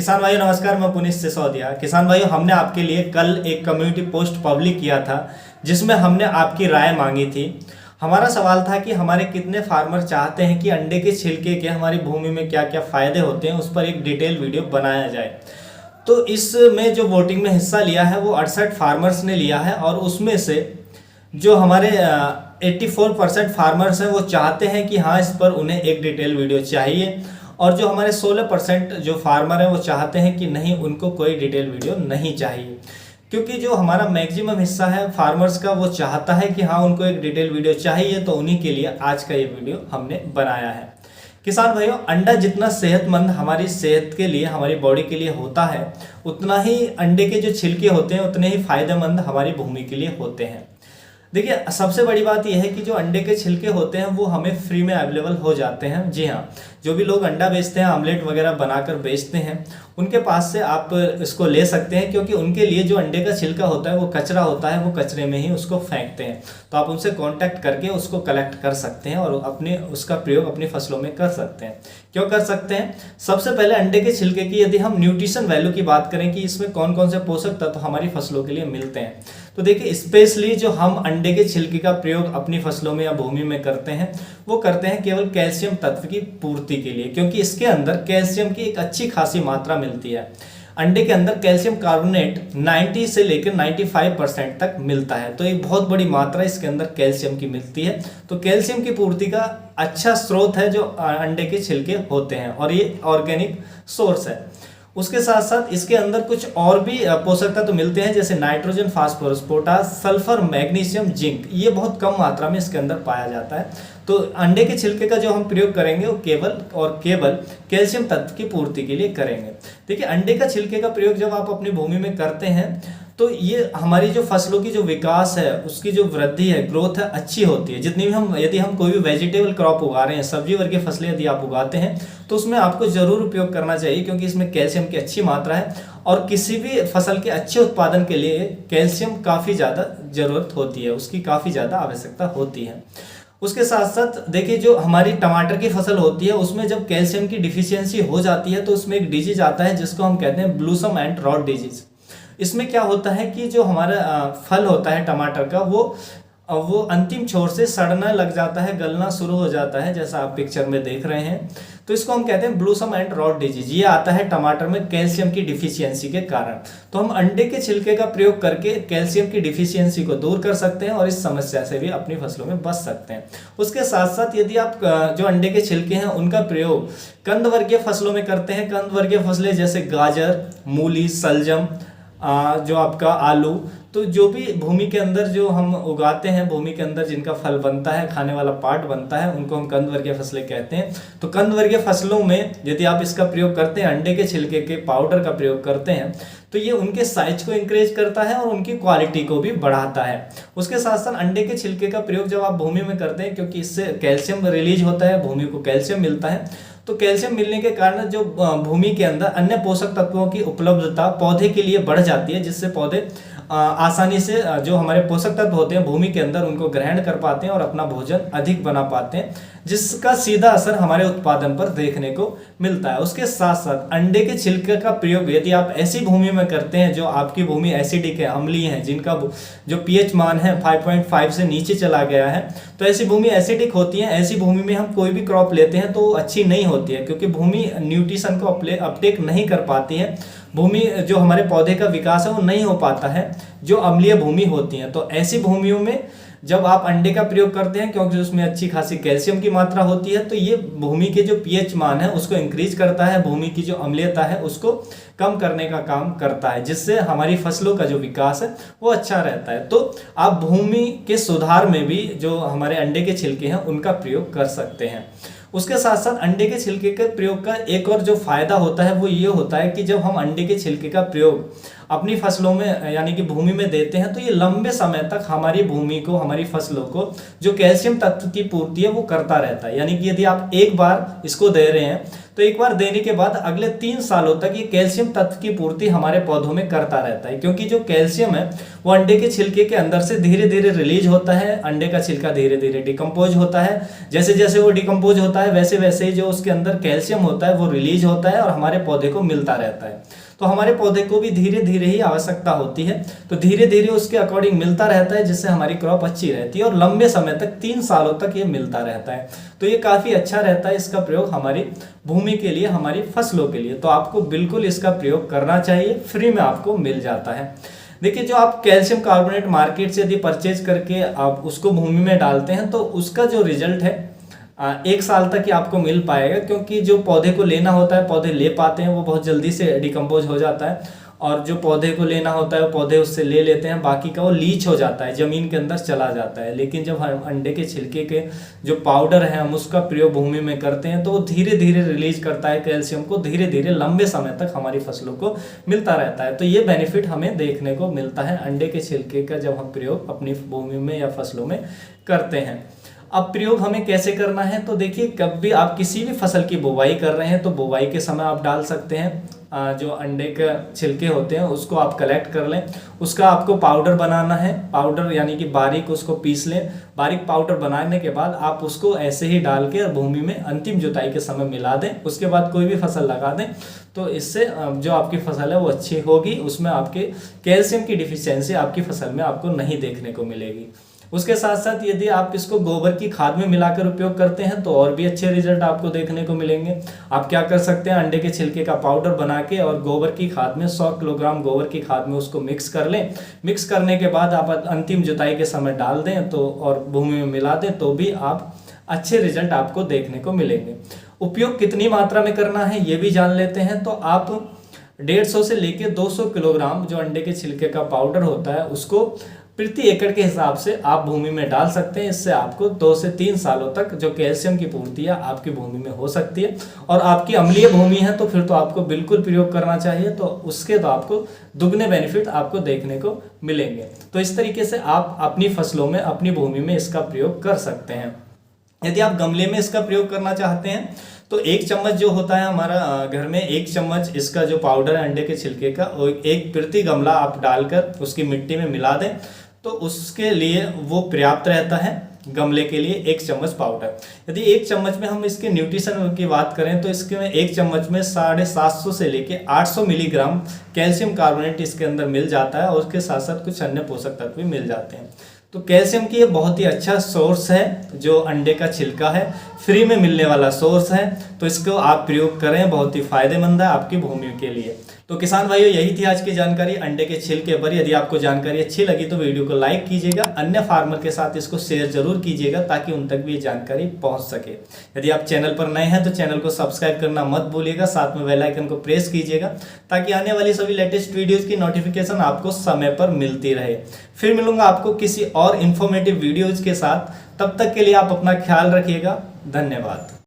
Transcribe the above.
किसान भाइयों नमस्कार, मैं पुनीत सिसोदिया। किसान भाइयों, हमने आपके लिए कल एक कम्युनिटी पोस्ट पब्लिक किया था जिसमें हमने आपकी राय मांगी थी। हमारा सवाल था कि हमारे कितने फार्मर चाहते हैं कि अंडे के छिलके के हमारी भूमि में क्या क्या फायदे होते हैं उस पर एक डिटेल वीडियो बनाया जाए। तो इसमें जो वोटिंग में हिस्सा लिया है वो 68 फार्मर्स ने लिया है और उसमें से जो हमारे 84% फार्मर्स हैं वो चाहते हैं कि हाँ, इस पर उन्हें एक डिटेल वीडियो चाहिए, और जो हमारे 16% जो फार्मर हैं वो चाहते हैं कि नहीं, उनको कोई डिटेल वीडियो नहीं चाहिए। क्योंकि जो हमारा मैक्सिमम हिस्सा है फार्मर्स का वो चाहता है कि हाँ, उनको एक डिटेल वीडियो चाहिए, तो उन्हीं के लिए आज का ये वीडियो हमने बनाया है। किसान भाइयों, अंडा जितना सेहतमंद हमारी सेहत के लिए, हमारी बॉडी के लिए होता है, उतना ही अंडे के जो छिलके होते हैं उतने ही फायदेमंद हमारी भूमि के लिए होते हैं। देखिए, सबसे बड़ी बात यह है कि जो अंडे के छिलके होते हैं वो हमें फ्री में अवेलेबल हो जाते हैं। जी हाँ, जो भी लोग अंडा बेचते हैं, आमलेट वगैरह बनाकर बेचते हैं, उनके पास से आप इसको ले सकते हैं, क्योंकि उनके लिए जो अंडे का छिलका होता है वो कचरा होता है, वो कचरे में ही उसको फेंकते हैं। तो आप उनसे कांटेक्ट करके उसको कलेक्ट कर सकते हैं और अपने उसका प्रयोग अपनी फसलों में कर सकते हैं। क्यों कर सकते हैं? सबसे पहले अंडे के छिलके की यदि हम न्यूट्रिशन वैल्यू की बात करें कि इसमें कौन कौन से पोषक तत्व हमारी फसलों के लिए मिलते हैं, तो देखिए, स्पेशली जो हम अंडे के छिलके का प्रयोग अपनी फसलों में या भूमि में करते हैं वो करते हैं केवल कैल्शियम तत्व की पूर्ति के लिए, क्योंकि इसके अंदर कैल्शियम की एक अच्छी खासी मात्रा मिलती है। अंडे के अंदर कैल्शियम कार्बोनेट 90 से लेकर 95% तक मिलता है, तो एक बहुत बड़ी मात्रा इसके अंदर कैल्शियम की मिलती है। तो कैल्शियम की पूर्ति का अच्छा स्रोत है जो अंडे के छिलके होते हैं, और ये ऑर्गेनिक सोर्स है। उसके साथ साथ इसके अंदर कुछ और भी पोषक तत्व मिलते हैं, जैसे nitrogen, phosphorus, potash, sulphur, magnesium, zinc. ये बहुत कम मात्रा में इसके अंदर पाया जाता है। तो अंडे के छिलके का जो हम प्रयोग करेंगे वो केवल और केवल कैल्शियम तत्व की पूर्ति के लिए करेंगे। देखिए, अंडे का छिलके का प्रयोग जब आप अपनी भूमि में करते हैं तो ये हमारी जो फसलों की जो विकास है, उसकी जो वृद्धि है, ग्रोथ है, अच्छी होती है। जितनी भी यदि हम कोई भी वेजिटेबल क्रॉप उगा रहे हैं, सब्जी वर्गीय फसलें यदि आप उगाते हैं तो उसमें आपको जरूर उपयोग करना चाहिए, क्योंकि इसमें कैल्शियम की अच्छी मात्रा है और किसी भी फसल के अच्छे उत्पादन के लिए कैल्शियम काफ़ी ज़्यादा जरूरत होती है, उसकी काफ़ी ज़्यादा आवश्यकता होती है। उसके साथ साथ देखिए, जो हमारी टमाटर की फसल होती है उसमें जब कैल्शियम की डिफिशियंसी हो जाती है तो उसमें एक डिजीज आता है जिसको हम कहते हैं ब्लूसम एंड रॉट डिजीज। इसमें क्या होता है कि जो हमारा फल होता है टमाटर का, वो अंतिम छोर से सड़ना लग जाता है, गलना शुरू हो जाता है, जैसा आप पिक्चर में देख रहे हैं। तो इसको हम कहते हैं ब्लूसम एंड रॉट डिजीज। ये आता है टमाटर में कैल्शियम की डिफिशियंसी के कारण। तो हम अंडे के छिलके का प्रयोग करके कैल्शियम की डिफिशियंसी को दूर कर सकते हैं और इस समस्या से भी अपनी फसलों में बच सकते हैं। उसके साथ साथ यदि आप जो अंडे के छिलके हैं उनका प्रयोग कंद वर्गीय फसलों में करते हैं, कंद वर्गीय फसलें जैसे गाजर, मूली, सलजम, जो आपका आलू, तो जो भी भूमि के अंदर जो हम उगाते हैं, भूमि के अंदर जिनका फल बनता है, खाने वाला पार्ट बनता है, उनको हम कंद वर्गीय फसलें कहते हैं। तो कंद वर्गीय फसलों में यदि आप इसका प्रयोग करते हैं, अंडे के छिलके के पाउडर का प्रयोग करते हैं, तो ये उनके साइज को इंक्रीज करता है और उनकी क्वालिटी को भी बढ़ाता है। उसके साथ साथ अंडे के छिलके का प्रयोग जब आप भूमि में करते हैं, क्योंकि इससे कैल्शियम रिलीज होता है, भूमि को कैल्शियम मिलता है, तो कैल्शियम मिलने के कारण जो भूमि के अंदर अन्य पोषक तत्वों की उपलब्धता पौधे के लिए बढ़ जाती है, जिससे पौधे आसानी से जो हमारे पोषक तत्व होते हैं भूमि के अंदर उनको ग्रहण कर पाते हैं और अपना भोजन अधिक बना पाते हैं, जिसका सीधा असर हमारे उत्पादन पर देखने को मिलता है। उसके साथ साथ अंडे के छिलके का प्रयोग यदि आप ऐसी भूमि में करते हैं जो आपकी भूमि एसिडिक है, अम्लीय है, जिनका जो पीएच मान है 5.5 से नीचे चला गया है, तो ऐसी भूमि एसिडिक होती है। ऐसी भूमि में हम कोई भी क्रॉप लेते हैं तो अच्छी नहीं होती है, क्योंकि भूमि न्यूट्रिशन को अपटेक नहीं कर पाती है। भूमि जो हमारे पौधे का विकास है वो नहीं हो पाता है, जो अम्लीय भूमि होती है। तो ऐसी भूमियों में जब आप अंडे का प्रयोग करते हैं, क्योंकि उसमें अच्छी खासी कैल्शियम की मात्रा होती है, तो ये भूमि के जो पीएच मान है उसको इंक्रीज करता है, भूमि की जो अम्लीयता है उसको कम करने का काम करता है, जिससे हमारी फसलों का जो विकास है वो अच्छा रहता है। तो आप भूमि के सुधार में भी जो हमारे अंडे के छिलके हैं उनका प्रयोग कर सकते हैं। उसके साथ साथ अंडे के छिलके के प्रयोग का एक और जो फायदा होता है वो ये होता है कि जब हम अंडे के छिलके का प्रयोग अपनी फसलों में यानी कि भूमि में देते हैं तो ये लंबे समय तक हमारी भूमि को, हमारी फसलों को जो कैल्शियम तत्व की पूर्ति है वो करता रहता है। यानी कि यदि आप एक बार इसको दे रहे हैं तो तो एक बार देने के बाद अगले 3 सालों तक ये कैल्शियम तत्व की पूर्ति हमारे पौधों में करता रहता है, क्योंकि जो कैल्शियम है वो अंडे के छिलके के अंदर से धीरे धीरे रिलीज होता है। अंडे का छिलका धीरे धीरे डिकम्पोज होता है, जैसे जैसे वो डिकम्पोज होता है वैसे वैसे ही जो उसके अंदर कैल्शियम होता है वो रिलीज होता है और हमारे पौधे को मिलता रहता है। तो हमारे पौधे को भी धीरे धीरे ही आवश्यकता होती है, तो धीरे धीरे उसके अकॉर्डिंग मिलता रहता है, जिससे हमारी क्रॉप अच्छी रहती है और लंबे समय तक 3 सालों तक ये मिलता रहता है। तो ये काफ़ी अच्छा रहता है, इसका प्रयोग हमारी भूमि के लिए, हमारी फसलों के लिए। तो आपको बिल्कुल इसका प्रयोग करना चाहिए, फ्री में आपको मिल जाता है। देखिए, जो आप कैल्शियम कार्बोनेट मार्केट से यदि परचेज करके आप उसको भूमि में डालते हैं तो उसका जो रिजल्ट है 1 साल तक ही आपको मिल पाएगा, क्योंकि जो पौधे को लेना होता है पौधे ले पाते हैं, वो बहुत जल्दी से डिकम्पोज हो जाता है, और जो पौधे को लेना होता है वो पौधे उससे ले लेते हैं, बाकी का वो लीच हो जाता है, ज़मीन के अंदर चला जाता है। लेकिन जब हम अंडे के छिलके के जो पाउडर है हम उसका प्रयोग भूमि में करते हैं तो वो धीरे धीरे रिलीज करता है कैल्शियम को, धीरे धीरे लंबे समय तक हमारी फसलों को मिलता रहता है। तो ये बेनिफिट हमें देखने को मिलता है अंडे के छिलके का जब हम प्रयोग अपनी भूमि में या फसलों में करते हैं। अब प्रयोग हमें कैसे करना है, तो देखिए, कब भी आप किसी भी फसल की बुवाई कर रहे हैं तो बुवाई के समय आप डाल सकते हैं। जो अंडे के छिलके होते हैं उसको आप कलेक्ट कर लें, उसका आपको पाउडर बनाना है। पाउडर यानी कि बारीक उसको पीस लें। बारीक पाउडर बनाने के बाद आप उसको ऐसे ही डाल के भूमि में अंतिम जुताई के समय मिला दें। उसके बाद कोई भी फसल लगा दें, तो इससे जो आपकी फसल है वो अच्छी होगी, उसमें आपके कैल्शियम की डिफिशियंसी आपकी फसल में आपको नहीं देखने को मिलेगी। उसके साथ साथ यदि आप इसको गोबर की खाद में मिलाकर उपयोग करते हैं तो और भी अच्छे रिजल्ट आपको देखने को मिलेंगे। आप क्या कर सकते हैं, अंडे के छिलके का पाउडर बना के और गोबर की खाद में 100 किलोग्राम गोबर की खाद में उसको मिक्स कर लें। मिक्स करने के बाद आप अंतिम जुताई के समय डाल दें तो और भूमि में मिला दें तो भी आप अच्छे रिजल्ट आपको देखने को मिलेंगे। उपयोग कितनी मात्रा में करना है ये भी जान लेते हैं। तो आप 150 से लेके 200 किलोग्राम जो अंडे के छिलके का पाउडर होता है उसको प्रति एकड़ के हिसाब से आप भूमि में डाल सकते हैं। इससे आपको 2 से 3 सालों तक जो कैल्शियम की पूर्ति है आपकी भूमि में हो सकती है। और आपकी अम्लीय भूमि है तो फिर तो आपको बिल्कुल प्रयोग करना चाहिए, तो उसके तो आपको दुगने बेनिफिट आपको देखने को मिलेंगे। तो इस तरीके से आप अपनी फसलों में, अपनी भूमि में इसका प्रयोग कर सकते हैं। यदि आप गमले में इसका प्रयोग करना चाहते हैं तो 1 चम्मच जो होता है हमारा घर में, 1 चम्मच इसका जो पाउडर है अंडे के छिलके का, एक प्रति गमला आप डालकर उसकी मिट्टी में मिला दें तो उसके लिए वो पर्याप्त रहता है। गमले के लिए 1 चम्मच पाउडर। यदि 1 चम्मच में हम इसके न्यूट्रिशन की बात करें तो इसके में 1 चम्मच में 750 से लेके 800 मिलीग्राम कैल्शियम कार्बोनेट इसके अंदर मिल जाता है और उसके साथ साथ कुछ अन्य पोषक तत्व भी मिल जाते हैं। तो कैल्शियम की ये बहुत ही अच्छा सोर्स है, जो अंडे का छिलका है, फ्री में मिलने वाला सोर्स है। तो इसको आप प्रयोग करें, बहुत ही फायदेमंद है आपकी भूमि के लिए। तो किसान भाइयों, यही थी आज की जानकारी अंडे के छिलके पर। यदि आपको जानकारी अच्छी लगी तो वीडियो को लाइक कीजिएगा, अन्य फार्मर के साथ इसको शेयर जरूर कीजिएगा ताकि उन तक भी ये जानकारी पहुंच सके। यदि आप चैनल पर नए हैं तो चैनल को सब्सक्राइब करना मत भूलिएगा, साथ में बेल आइकन को प्रेस कीजिएगा ताकि आने वाली सभी लेटेस्ट वीडियोज़ की नोटिफिकेशन आपको समय पर मिलती रहे। फिर मिलूंगा आपको किसी और इन्फॉर्मेटिव वीडियोज़ के साथ, तब तक के लिए आप अपना ख्याल रखिएगा। धन्यवाद।